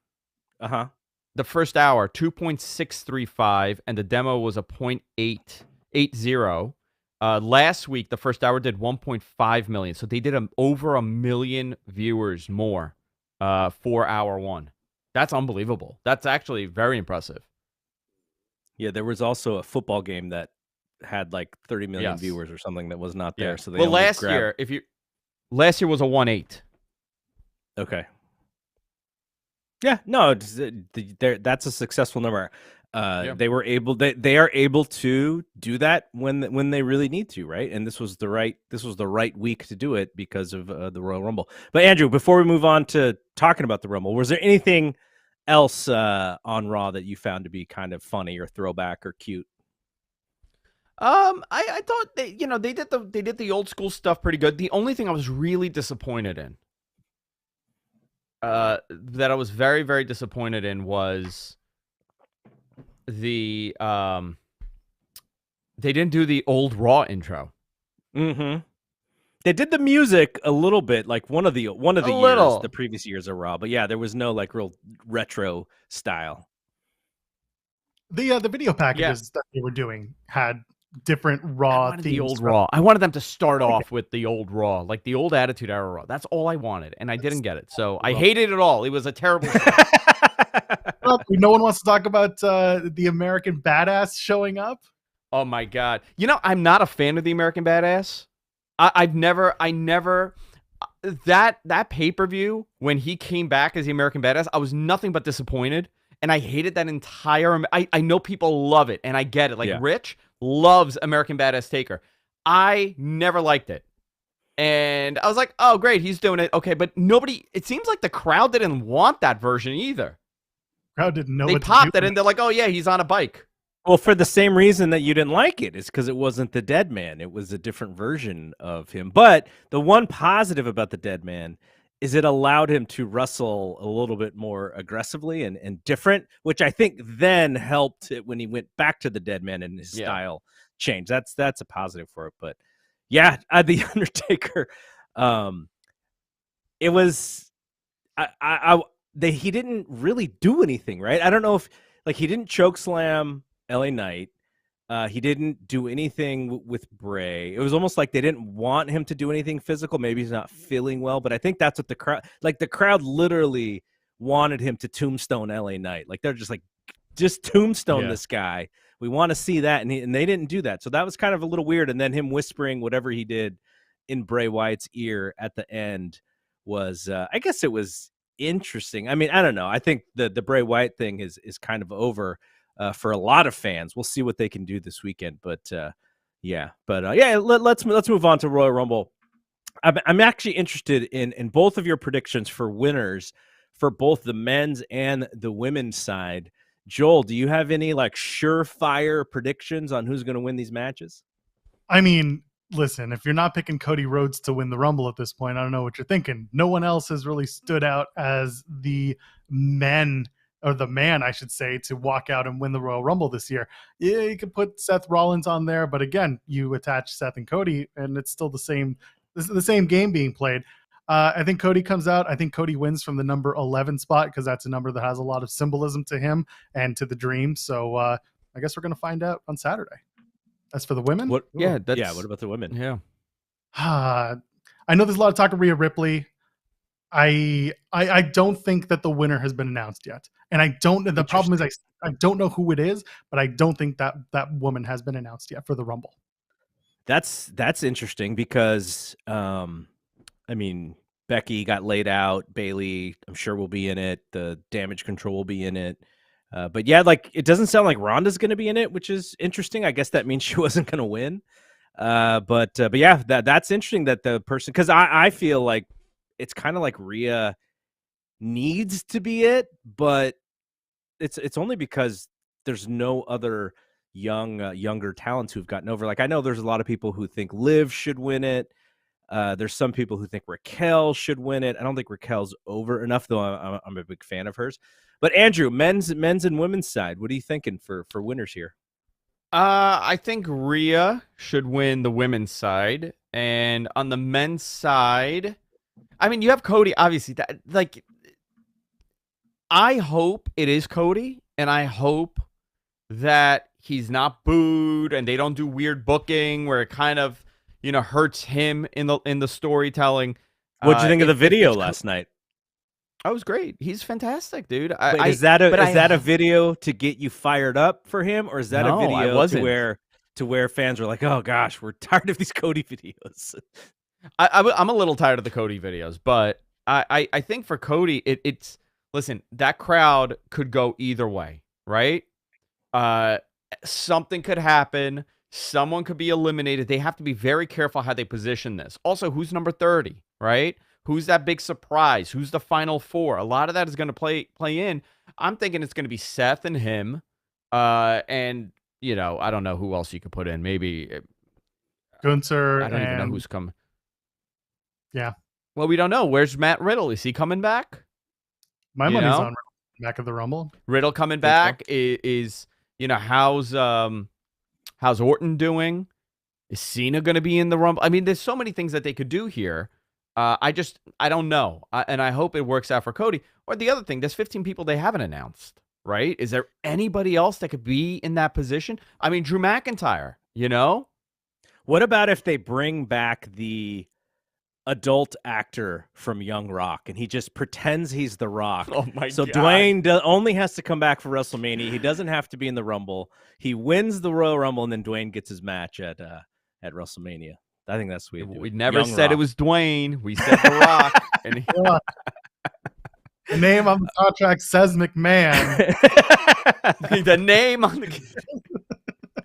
the first hour, 2.635, and the demo was a 0.880. Last week, the first hour did 1.5 million. So they did over 1 million viewers more for hour one. That's unbelievable. That's actually very impressive. Yeah, there was also a football game that had like 30 million viewers or something that was not there. Yeah. So they last year was a 1.8. Okay. Yeah, no, that's a successful number. They were able. They are able to do that when they really need to, right? And this was the right week to do it because of the Royal Rumble. But Andrew, before we move on to talking about the Rumble, was there anything else on Raw that you found to be kind of funny or throwback or cute? I thought they did the old school stuff pretty good. The only thing I was really disappointed in, that I was very, very disappointed in, was the They didn't do the old Raw intro. Mm-hmm. They did the music a little bit, like one of the years, the previous years of Raw, but yeah, there was no like real retro style. The video packages that they were doing had different Raw themes. The old Raw. I wanted them to start off with the old Raw, like the old Attitude Era Raw. That's all I wanted, and I didn't get it. So I hated it all. It was a terrible show. Well, no one wants to talk about the American Badass showing up. Oh my God! You know, I'm not a fan of the American Badass. I never that pay-per-view when he came back as the American Badass, I was nothing but disappointed, and I hated that entire. I know people love it, and I get it. Like Rich loves American Badass Taker. I never liked it, and I was like, oh great, he's doing it. Okay, but nobody. It seems like the crowd didn't want that version either. Crowd didn't know. They popped it, and they're like, oh yeah, he's on a bike. Well, for the same reason that you didn't like it, is because it wasn't the Dead Man. It was a different version of him. But the one positive about the Dead Man is it allowed him to wrestle a little bit more aggressively and different, which I think then helped it when he went back to the Dead Man and his style changed. That's a positive for it. But yeah, the Undertaker, it was he didn't really do anything, right? I don't know if like he didn't choke slam LA Knight. He didn't do anything with Bray. It was almost like they didn't want him to do anything physical. Maybe he's not feeling well, but I think that's what the crowd literally wanted him to tombstone LA Knight. Like they're just tombstone this guy. We want to see that. And they didn't do that. So that was kind of a little weird. And then him whispering whatever he did in Bray Wyatt's ear at the end was, I guess it was interesting. I mean, I don't know. I think the Bray Wyatt thing is kind of over. For a lot of fans. We'll see what they can do this weekend, but let's move on to Royal Rumble. I'm actually interested in both of your predictions for winners for both the men's and the women's side. Joel, do you have any like surefire predictions on who's going to win these matches? I mean, listen, if you're not picking Cody Rhodes to win the Rumble at this point, I don't know what you're thinking. No one else has really stood out as the man, I should say, to walk out and win the Royal Rumble this year. Yeah, you could put Seth Rollins on there, but again, you attach Seth and Cody, and it's still the same game being played. I think Cody comes out. I think Cody wins from the number 11 spot because that's a number that has a lot of symbolism to him and to the Dream. So I guess we're going to find out on Saturday. As for the women? What about the women? Yeah. I know there's a lot of talk of Rhea Ripley. I don't think that the winner has been announced yet. And I don't, the problem is I don't know who it is, but I don't think that woman has been announced yet for the Rumble. That's interesting because, I mean, Becky got laid out. Bayley, I'm sure, will be in it. The Damage Control will be in it. But yeah, like it doesn't sound like Ronda's going to be in it, which is interesting. I guess that means she wasn't going to win. But yeah, that's interesting that the person, because I feel like it's kind of like Rhea needs to be it, but it's only because there's no other younger talents who've gotten over. Like I know there's a lot of people who think Liv should win it. There's some people who think Raquel should win it. I don't think Raquel's over enough, though. I'm a big fan of hers. But Andrew, men's and women's side, what are you thinking for winners here? I think Rhea should win the women's side, and on the men's side, I mean, you have Cody. Obviously, that like, I hope it is Cody, and I hope that he's not booed, and they don't do weird booking where it kind of, hurts him in the storytelling. What'd you think of the video last night? That was great. He's fantastic, dude. Is that a video to get you fired up for him, or is that a video to where fans were like, "Oh gosh, we're tired of these Cody videos"? I'm a little tired of the Cody videos, but I think for Cody, it's listen, that crowd could go either way, right? Something could happen. Someone could be eliminated. They have to be very careful how they position this. Also, who's number 30, right? Who's that big surprise? Who's the final four? A lot of that is going to play in. I'm thinking it's going to be Seth and him. And, I don't know who else you could put in. Maybe Gunther. I don't even know who's coming. Yeah. Well, we don't know. Where's Matt Riddle? Is he coming back? My money's on Riddle back of the Rumble. Riddle coming back is how's How's Orton doing? Is Cena going to be in the Rumble? I mean, there's so many things that they could do here. I don't know. And I hope it works out for Cody. Or the other thing, there's 15 people they haven't announced, right? Is there anybody else that could be in that position? I mean, Drew McIntyre, you know? What about if they bring back the adult actor from Young Rock and he just pretends he's the Rock? Oh my so God. Dwayne only has to come back for WrestleMania. He doesn't have to be in the Rumble. He wins the Royal Rumble, and then Dwayne gets his match at WrestleMania. I think that's sweet. We never said it was Dwayne. We said The Rock. And the name on the contract says McMahon. the name on the.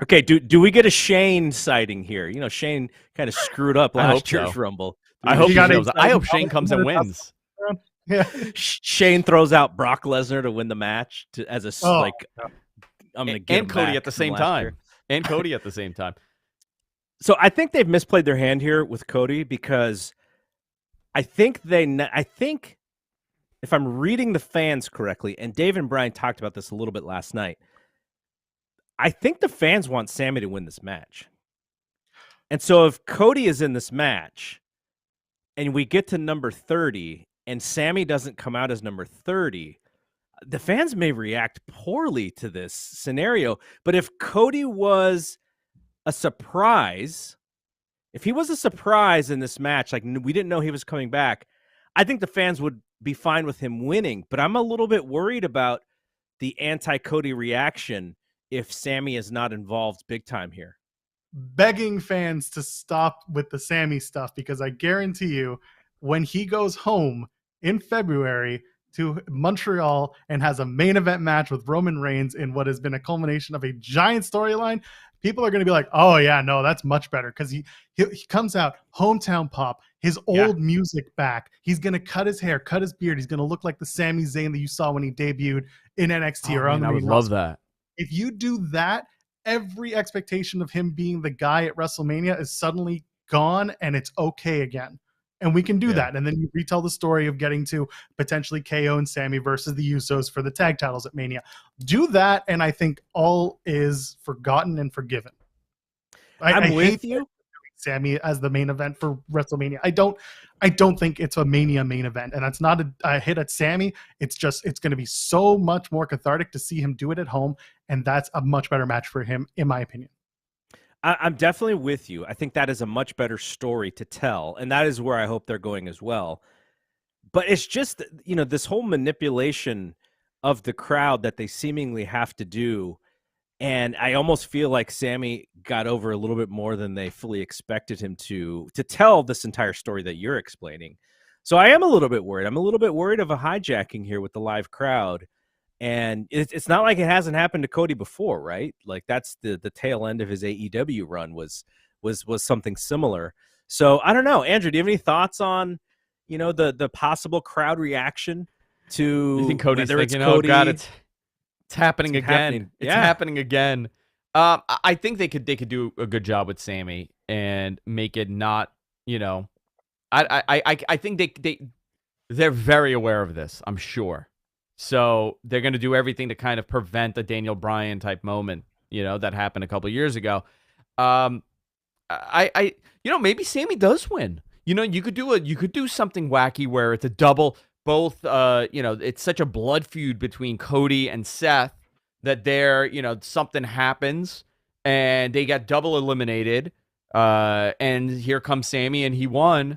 Okay, do we get a Shane sighting here? You know, Shane kind of screwed up last year's Rumble. I hope Shane comes and wins. Yeah. Shane throws out Brock Lesnar to win the match I'm gonna get and Cody at the same time. And Cody at the same time. So I think they've misplayed their hand here with Cody, because I think if I'm reading the fans correctly, and Dave and Brian talked about this a little bit last night, I think the fans want Sammy to win this match. And so if Cody is in this match and we get to number 30 and Sammy doesn't come out as number 30, the fans may react poorly to this scenario. But if Cody was a surprise, if he was a surprise in this match, like we didn't know he was coming back, I think the fans would be fine with him winning. But I'm a little bit worried about the anti-Cody reaction if Sammy is not involved big time here. Begging fans to stop with the Sammy stuff, because I guarantee you, when he goes home in February to Montreal and has a main event match with Roman Reigns in what has been a culmination of a giant storyline, people are going to be like, oh yeah, no, that's much better, because he comes out, hometown pop, his old music back. He's going to cut his hair, cut his beard. He's going to look like the Sami Zayn that you saw when he debuted in NXT or on the I would love that. If you do that, every expectation of him being the guy at WrestleMania is suddenly gone, and it's okay again. And we can do that. And then you retell the story of getting to potentially KO and Sammy versus the Usos for the tag titles at Mania. Do that, and I think all is forgotten and forgiven. I hate you, Sammy, as the main event for WrestleMania. I don't think it's a Mania main event, and that's not a hit at Sammy. It's going to be so much more cathartic to see him do it at home, and that's a much better match for him, in my opinion. I'm definitely with you. I think that is a much better story to tell, and that is where I hope they're going as well. But it's just, this whole manipulation of the crowd that they seemingly have to do, and I almost feel like Sammy got over a little bit more than they fully expected him to tell this entire story that you're explaining. So I am a little bit worried. I'm a little bit worried of a hijacking here with the live crowd. And it's not like it hasn't happened to Cody before, right? Like that's the tail end of his AEW run was something similar. So I don't know, Andrew, do you have any thoughts on, the possible crowd reaction to? You think Cody's thinking, Cody, oh God, it's happening again. It's yeah. happening again. I think they could do a good job with Sammy and make it not, I think they're very aware of this, I'm sure. So they're going to do everything to kind of prevent the Daniel Bryan type moment, that happened a couple of years ago. Maybe Sammy does win. You could do something wacky where it's a double, both, it's such a blood feud between Cody and Seth that something happens and they get double eliminated. And here comes Sammy and he won.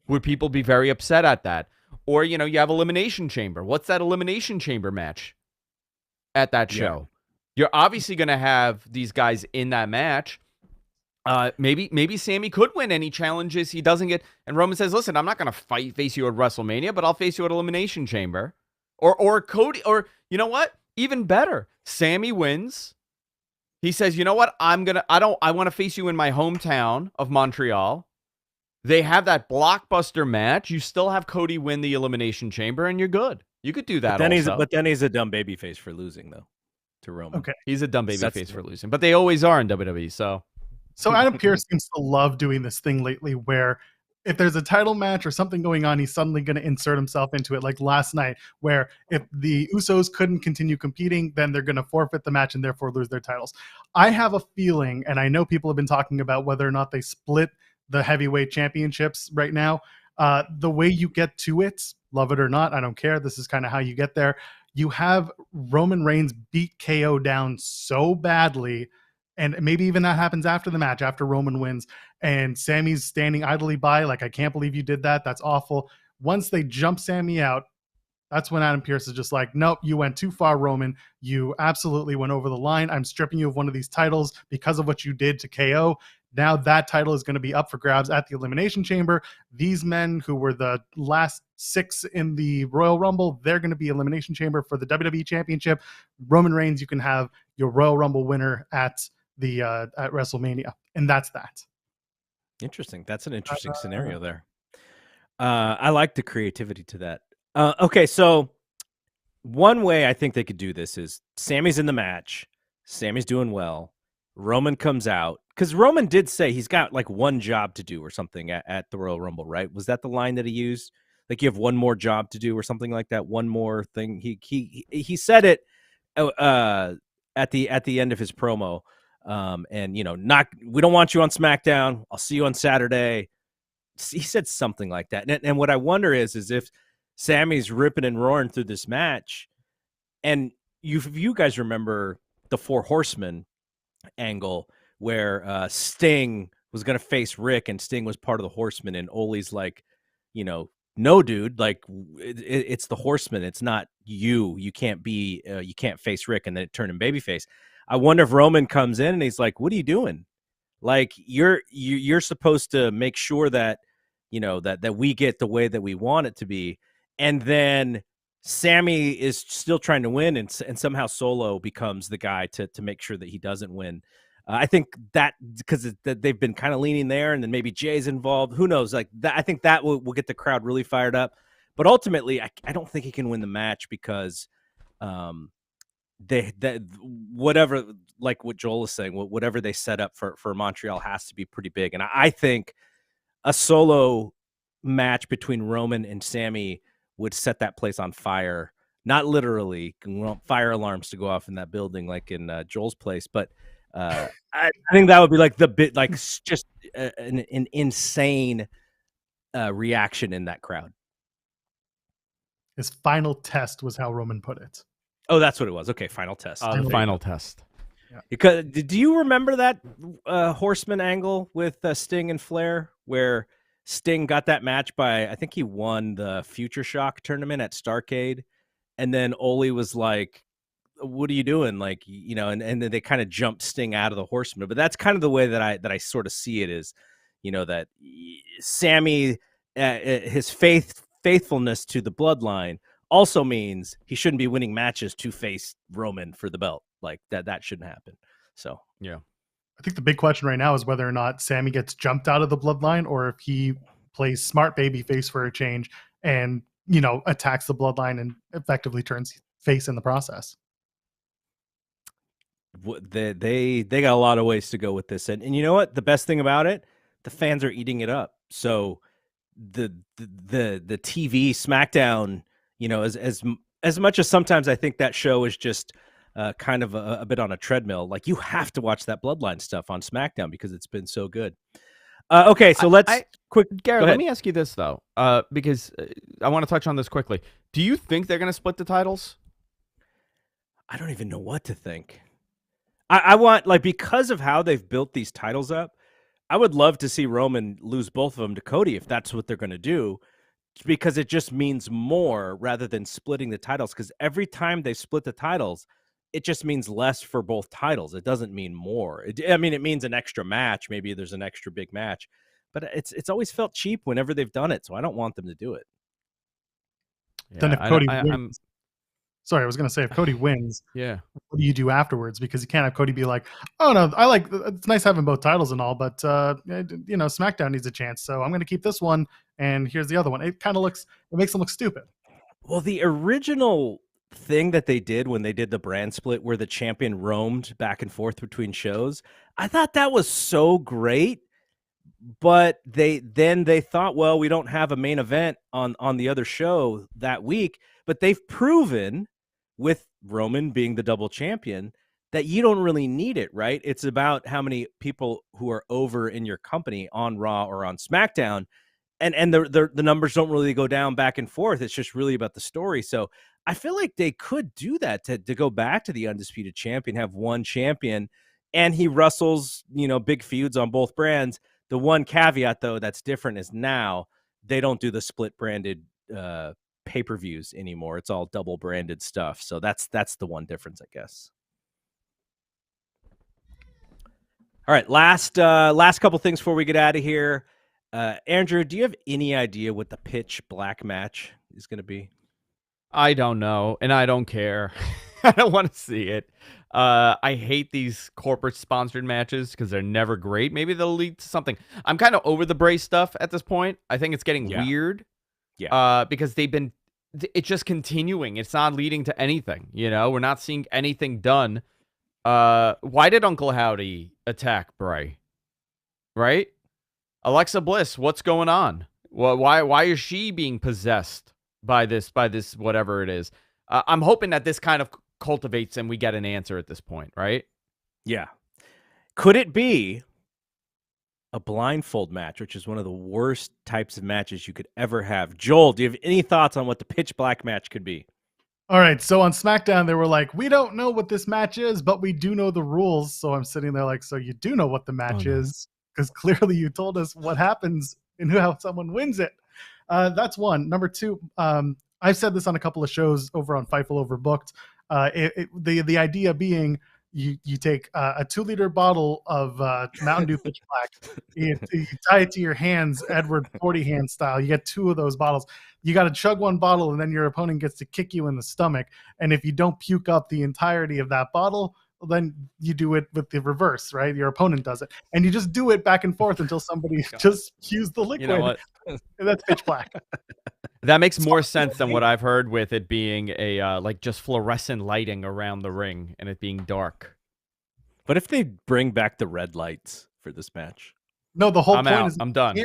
Would people be very upset at that? Or, you have Elimination Chamber. What's that Elimination Chamber match at that show? You're obviously going to have these guys in that match. Maybe Sammy could win any challenges he doesn't get. And Roman says, listen, I'm not going to face you at WrestleMania, but I'll face you at Elimination Chamber. Or Cody, or you know what? Even better. Sammy wins. He says, you know what? I want to face you in my hometown of Montreal. They have that blockbuster match. You still have Cody win the Elimination Chamber, and you're good. You could do that. But then he's a dumb babyface for losing, though, to Roman. Okay, he's a dumb babyface for losing, but they always are in WWE. So Adam Pearce seems to love doing this thing lately, where if there's a title match or something going on, he's suddenly going to insert himself into it, like last night, where if the Usos couldn't continue competing, then they're going to forfeit the match and therefore lose their titles. I have a feeling, and I know people have been talking about whether or not they split the heavyweight championships right now. The way you get to it, love it or not, I don't care. This is kind of how you get there. You have Roman Reigns beat KO down so badly, and maybe even that happens after the match, after Roman wins, and Sammy's standing idly by, like, I can't believe you did that. That's awful. Once they jump Sammy out, that's when Adam Pearce is just like, nope, you went too far, Roman. You absolutely went over the line. I'm stripping you of one of these titles because of what you did to KO. Now that title is going to be up for grabs at the Elimination Chamber. These men who were the last 6 in the Royal Rumble, they're going to be Elimination Chamber for the WWE Championship. Roman Reigns, you can have your Royal Rumble winner at WrestleMania, and that's that. Interesting. That's an interesting scenario there. I like the creativity to that. Okay, so one way I think they could do this is Sammy's in the match. Sammy's doing well. Roman comes out, because Roman did say he's got like one job to do or something at the Royal Rumble, right? Was that the line that he used? Like, you have one more job to do or something like that. One more thing. He said it at the end of his promo. And we don't want you on SmackDown. I'll see you on Saturday. He said something like that. And what I wonder is if Sammy's ripping and roaring through this match, and you guys remember the Four Horsemen angle where Sting was going to face Rick, and Sting was part of the Horsemen, and Ole's like, no, dude, like it's the Horsemen. It's not you. You can't face Rick, and then it turned him babyface. I wonder if Roman comes in and he's like, what are you doing? Like, you're supposed to make sure that, that we get the way that we want it to be. And then Sammy is still trying to win, and somehow Solo becomes the guy to make sure that he doesn't win. I think that because they've been kind of leaning there, and then maybe Jay's involved. Who knows? Like that, I think that will get the crowd really fired up. But ultimately, I don't think he can win the match because whatever, like what Joel is saying, whatever they set up for Montreal has to be pretty big. And I think a solo match between Roman and Sammy would set that place on fire. Not literally, fire alarms to go off in that building like in Joel's place, but I think that would be like the bit, like just an insane reaction in that crowd. His final test was how Roman put it. Oh, that's what it was. Okay, final test. The final test. Yeah. Because do you remember that Horseman angle with Sting and Flair, where Sting got that match by, I think he won the Future Shock tournament at Starrcade, and then Ole was like, what are you doing? Like, and then they kind of jumped Sting out of the Horseman. But that's kind of the way that I sort of see it is, that Sammy, his faithfulness to the bloodline also means he shouldn't be winning matches to face Roman for the belt. Like that shouldn't happen. So, yeah. I think the big question right now is whether or not Sammy gets jumped out of the bloodline, or if he plays smart babyface for a change and, attacks the bloodline and effectively turns face in the process. They got a lot of ways to go with this. And you know what? The best thing about it, the fans are eating it up. So the TV SmackDown, as much as sometimes I think that show is just kind of a bit on a treadmill, like you have to watch that bloodline stuff on SmackDown because it's been so good. Okay, so Garrett, let me ask you this though, because I want to touch on this quickly. Do you think they're going to split the titles? I don't even know what to think. I want, like, because of how they've built these titles up, I would love to see Roman lose both of them to Cody if that's what they're going to do, because it just means more rather than splitting the titles. Because every time they split the titles, it just means less for both titles. It doesn't mean more. It means an extra match. Maybe there's an extra big match, but it's always felt cheap whenever they've done it. So I don't want them to do it. Yeah, then if Cody wins, sorry, I was going to say, if Cody wins, yeah, what do you do afterwards? Because you can't have Cody be like, oh no, it's nice having both titles and all, but SmackDown needs a chance, so I'm going to keep this one, and here's the other one. It makes them look stupid. Well, the original thing that they did when they did the brand split, where the champion roamed back and forth between shows, I thought that was so great. but they thought, well, we don't have a main event on the other show that week, but they've proven with Roman being the double champion that you don't really need it, right? It's about how many people who are over in your company on Raw or on SmackDown, and the numbers don't really go down back and forth. It's just really about the story. So I feel like they could do that to go back to the undisputed champion, have one champion, and he wrestles, big feuds on both brands. The one caveat, though, that's different is now they don't do the split branded pay-per-views anymore. It's all double branded stuff. So that's the one difference, I guess. All right, last couple things before we get out of here. Andrew, do you have any idea what the pitch black match is going to be? I don't know, and I don't care. I don't want to see it. I hate these corporate sponsored matches because they're never great. Maybe they'll lead to something. I'm kind of over the Bray stuff at this point. I think it's getting weird. Yeah. Because it's just continuing. It's not leading to anything. We're not seeing anything done. Why did Uncle Howdy attack Bray? Right? Alexa Bliss, what's going on? Why is she being possessed by this whatever it is? I'm hoping that this kind of cultivates and we get an answer at this point, right? Yeah. Could it be a blindfold match, which is one of the worst types of matches you could ever have? Joel, do you have any thoughts on what the pitch black match could be? All right, so on SmackDown, they were like, we don't know what this match is, but we do know the rules. So I'm sitting there like, so you do know what the match is? Because clearly you told us what happens and how someone wins it. That's one. Number two, I've said this on a couple of shows over on Fightful Overbooked. The idea being you take a 2-liter bottle of Mountain Dew Pitch Black, you tie it to your hands, Edward 40 hand style. You get 2 of those bottles. You got to chug one bottle, and then your opponent gets to kick you in the stomach. And if you don't puke up the entirety of that bottle, then you do it with the reverse, right? Your opponent does it. And you just do it back and forth until somebody just cues the liquid. You know what? And that's Pitch Black. That makes more sense than what I've heard with it being a just fluorescent lighting around the ring and it being dark. But if they bring back the red lights for this match? No, the whole point is I'm done.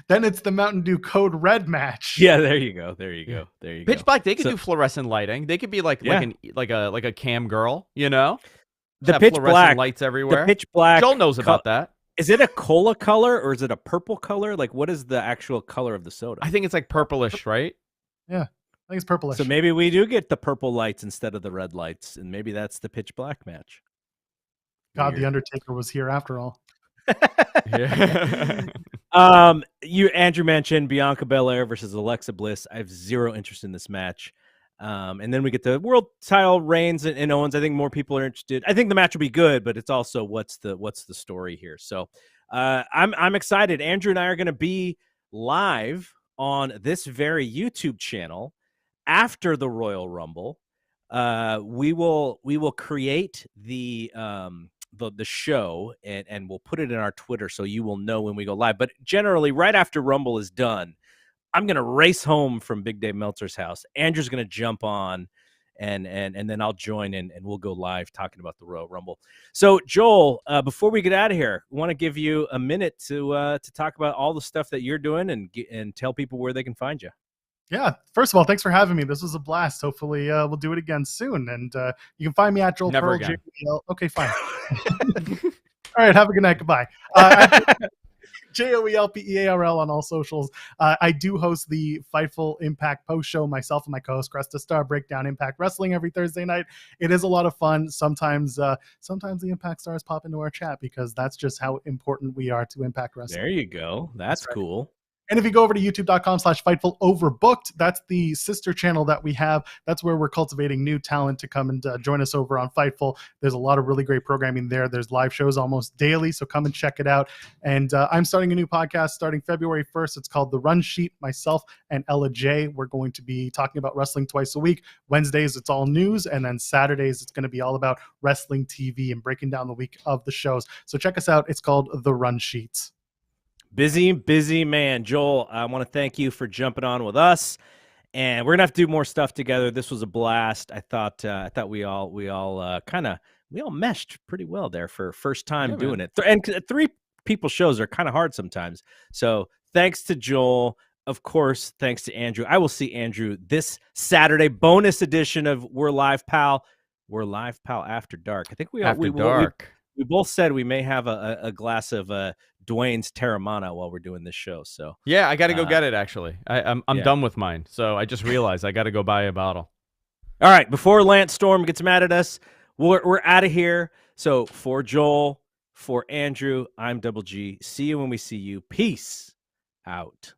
Then it's the Mountain Dew Code Red match. Yeah, there you go. Pitch Black, they could do fluorescent lighting. They could be like a cam girl, The have pitch fluorescent black lights everywhere. The pitch black. Joel knows about that. Is it a cola color or is it a purple color? Like, what is the actual color of the soda? I think it's like purplish, right? Yeah, I think it's purplish. So maybe we do get the purple lights instead of the red lights, and maybe that's the pitch black match. God, the Undertaker was here after all. Andrew mentioned Bianca Belair versus Alexa Bliss. I have zero interest in this match. And then we get the world title Reigns and Owens. I think more people are interested. I think the match will be good, but it's also what's the story here. So I'm excited. Andrew and I are going to be live on this very YouTube channel after the Royal Rumble. We will create the show and we'll put it in our Twitter so you will know when we go live. But generally, right after Rumble is done, I'm going to race home from Big Dave Meltzer's house. Andrew's going to jump on and then I'll join in and we'll go live talking about the Royal Rumble. So Joel, before we get out of here, I want to give you a minute to talk about all the stuff that you're doing and tell people where they can find you. Yeah. First of all, thanks for having me. This was a blast. Hopefully we'll do it again soon. And you can find me at Joel Never Pearl. again. Okay, fine. All right. Have a good night. Goodbye. JOELPEARL on all socials. I do host the Fightful Impact post show, myself and my co-host Cresta Star break down Impact Wrestling every Thursday night. It is a lot of fun. Sometimes the Impact stars pop into our chat because that's just how important we are to Impact Wrestling. There you go. That's right. Cool. And if you go over to youtube.com/Fightful Overbooked, that's the sister channel that we have. That's where we're cultivating new talent to come and join us over on Fightful. There's a lot of really great programming there. There's live shows almost daily, so come and check it out. And I'm starting a new podcast starting February 1st. It's called The Run Sheet. Myself and Ella J. We're going to be talking about wrestling twice a week. Wednesdays, it's all news. And then Saturdays, it's going to be all about wrestling TV and breaking down the week of the shows. So check us out. It's called The Run Sheets. Busy man. Joel, I want to thank you for jumping on with us, and we're gonna have to do more stuff together. This was a blast. I thought we all meshed pretty well there for first time doing it. And people's shows are kind of hard sometimes. So thanks to Joel. Of course, thanks to Andrew. I will see Andrew this Saturday, bonus edition of We're Live Pal. We're Live Pal After Dark. I think After dark. We both said we may have a glass of Dwayne's Terramana while we're doing this show. So yeah, I got to go get it. Actually, I'm yeah. done with mine, so I just realized I got to go buy a bottle. All right, before Lance Storm gets mad at us, we're out of here. So for Joel, for Andrew, I'm Double G. See you when we see you. Peace out.